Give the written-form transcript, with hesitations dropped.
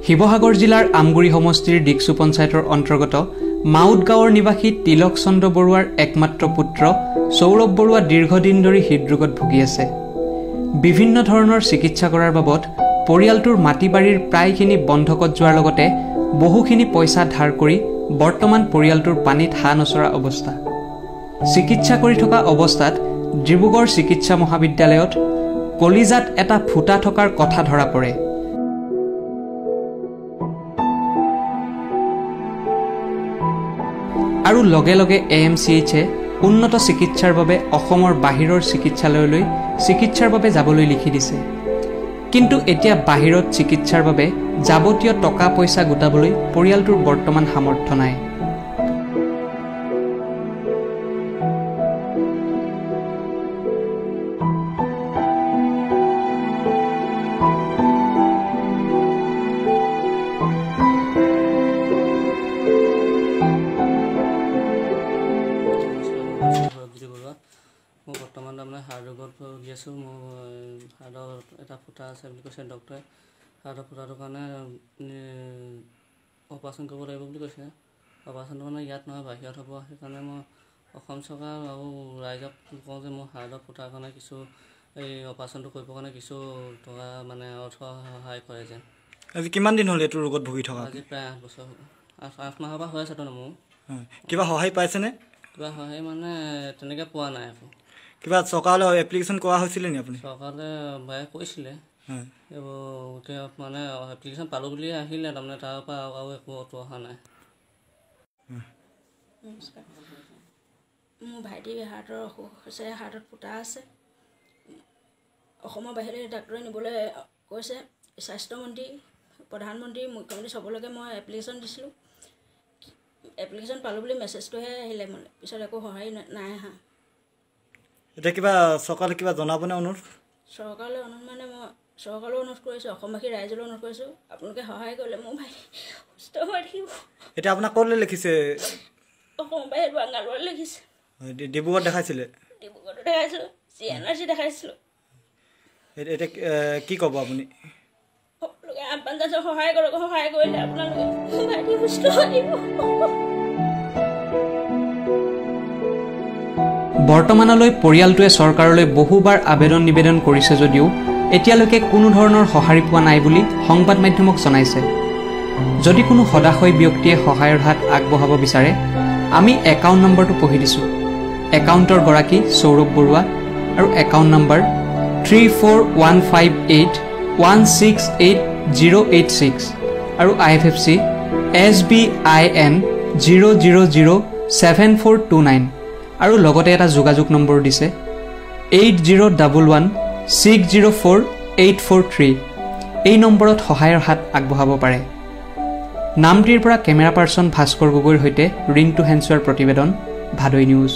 শিৱসাগৰ জিলাৰ আমগুৰি সমষ্টিৰ ডিকচু পঞ্চায়তৰ অন্তৰ্গত মাউত গাঁৱৰ নিবাসী তিলক চন্দ্ৰ বৰুৱাৰ একমাত্ৰ পুত্ৰ সৌৰভ বৰুৱা দীৰ্ঘদিন ধৰি হৃদৰোগত ভুগি আছে। বিভিন্ন ধৰণৰ চিকিৎসা কৰাৰ বাবদ পৰিয়ালটোৰ মাটি বাৰীৰ প্ৰায়খিনি বন্ধকত যোৱাৰ লগতে বহুখিনি পইচা ধাৰ কৰি বৰ্তমান পৰিয়ালটোৰ পানীত হাঁহ নচৰা অৱস্থা। চিকিৎসা কৰি থকা অৱস্থাত ডিব্ৰুগড় চিকিৎসা মহাবিদ্যালয়ত কলিজাত এটা ফুটা থকাৰ কথা ধৰা পৰে। আৰু লগে লগে AMCHে উন্নত চিকিৎসাৰ বাবে অসমৰ বাহিৰৰ চিকিৎসালয়লৈ চিকিৎসাৰ বাবে যাবলৈ লিখি দিছে। কিন্তু এতিয়া বাহিৰত চিকিৎসাৰ বাবে যাৱতীয় টকা পইচা গোটাবলৈ পৰিয়ালটোৰ বৰ্তমান সামৰ্থ্য নাই। মই বৰ্তমান তাৰমানে হাৰ্ট ৰোগত ভুগি আছোঁ। মোৰ হাৰ্টৰ এটা ফুটা আছে বুলি কৈছে ডক্টৰে। হাৰ্টৰ ফুটাটোৰ কাৰণে অপাৰেশ্যন কৰিব লাগিব বুলি কৈছে। অপাৰেশ্যনটো মানে ইয়াত নহয় বাহিৰত হ'ব। সেইকাৰণে মই অসম চৰকাৰ আৰু ৰাইজক কওঁ যে মোৰ হাৰ্টৰ ফুটাৰ কাৰণে কিছু এই অপাৰেশ্যনটো কৰিবৰ কাৰণে কিছু টকা মানে অৰ্থ সহায় কৰে যেন। আজি কিমান দিন হ'ল এইটো ৰোগত ভুগি থকা? আজি প্ৰায় 8 বছৰ হ'ল। 8 মাহৰ পৰা হৈ আছে তাৰমানে মোৰ। কিবা সহায় পাইছেনে? কিবা সহায় মানে তেনেকৈ পোৱা নাই আকৌ। কিবা চৰকাৰলৈ এপ্লিকেশ্যন কৰা হৈছিলে নি আপুনি? চৰকাৰলৈ বায়ে কৈছিলে এইবোৰ মানে এপ্লিকেশ্যন পালোঁ বুলি আহিলে তাৰমানে তাৰ পৰা আৰু একো অহা নাই। নমস্কাৰ, মোৰ ভাইটিৰ হাৰ্টৰ অসুখ হৈছে, হাৰ্টত ফুটা আছে। অসমৰ বাহিৰে ডাক্তৰে নিবলৈ কৈছে। স্বাস্থ্যমন্ত্ৰী, প্ৰধানমন্ত্ৰী, মুখ্যমন্ত্ৰী চবলৈকে মই এপ্লিকেশ্যন দিছিলোঁ। এপ্লিকেশ্যন পালোঁ বুলি মেছেজটোহে আহিলে, মানে পিছত একো সহায় নাই অহা। এতিয়া কিবা চৰকাৰলৈ কিবা জনাবনে অনুৰোধ? চৰকাৰলৈ অনুৰোধ মানে মই চৰকাৰলৈ অনুৰোধ কৰিছোঁ, অসমবাসী ৰাইজলৈ অনুৰোধ কৰিছোঁ, আপোনালোকে সহায় কৰিলে মোৰ ভাইটি সুস্থ হৈ থাকিব। এতিয়া আপোনাক ক'লৈ লিখিছে? অসমৰ বাহিৰত বাংগালোৰত লিখিছে। ডিব্ৰুগড়ত দেখাইছিলে? ডিব্ৰুগড়তো দেখাইছিলোঁ, CNRC দেখাইছিলোঁ। এতিয়া কি ক'ব আপুনি? সকলোকে আহ্বান জনাইছোঁ, সহায় কৰক। সহায় কৰিলে আপোনালোকে মোৰ ভাইটি সুস্থ হৈ থাকিব। বৰ্তমানলৈ পৰিয়ালটোৱে চৰকাৰলৈ বহুবাৰ আবেদন নিবেদন কৰিছে যদিও এতিয়ালৈকে কোনো ধৰণৰ সঁহাৰি পোৱা নাই বুলি সংবাদ মাধ্যমক জনাইছে। যদি কোনো সদাশয় ব্যক্তিয়ে সহায়ৰ হাত আগবঢ়াব বিচাৰে, আমি একাউণ্ট নম্বৰটো পঢ়ি দিছোঁ। একাউণ্টৰ গৰাকী সৌৰভ বৰুৱা আৰু একাউণ্ট নম্বৰ 341581680886 আৰু IFSC SBIN 0007429 আৰু লগতে এটা যোগাযোগ নম্বৰ দিছে 8011604843। এই নম্বৰত সহায়ৰ হাত আগবঢ়াব পাৰে। নামটিৰ পৰা কেমেৰা পাৰ্চন ভাস্কৰ গগৈৰ সৈতে ৰিণ্টু হেনচুৱাৰ প্ৰতিবেদন, ভাদৈ নিউজ।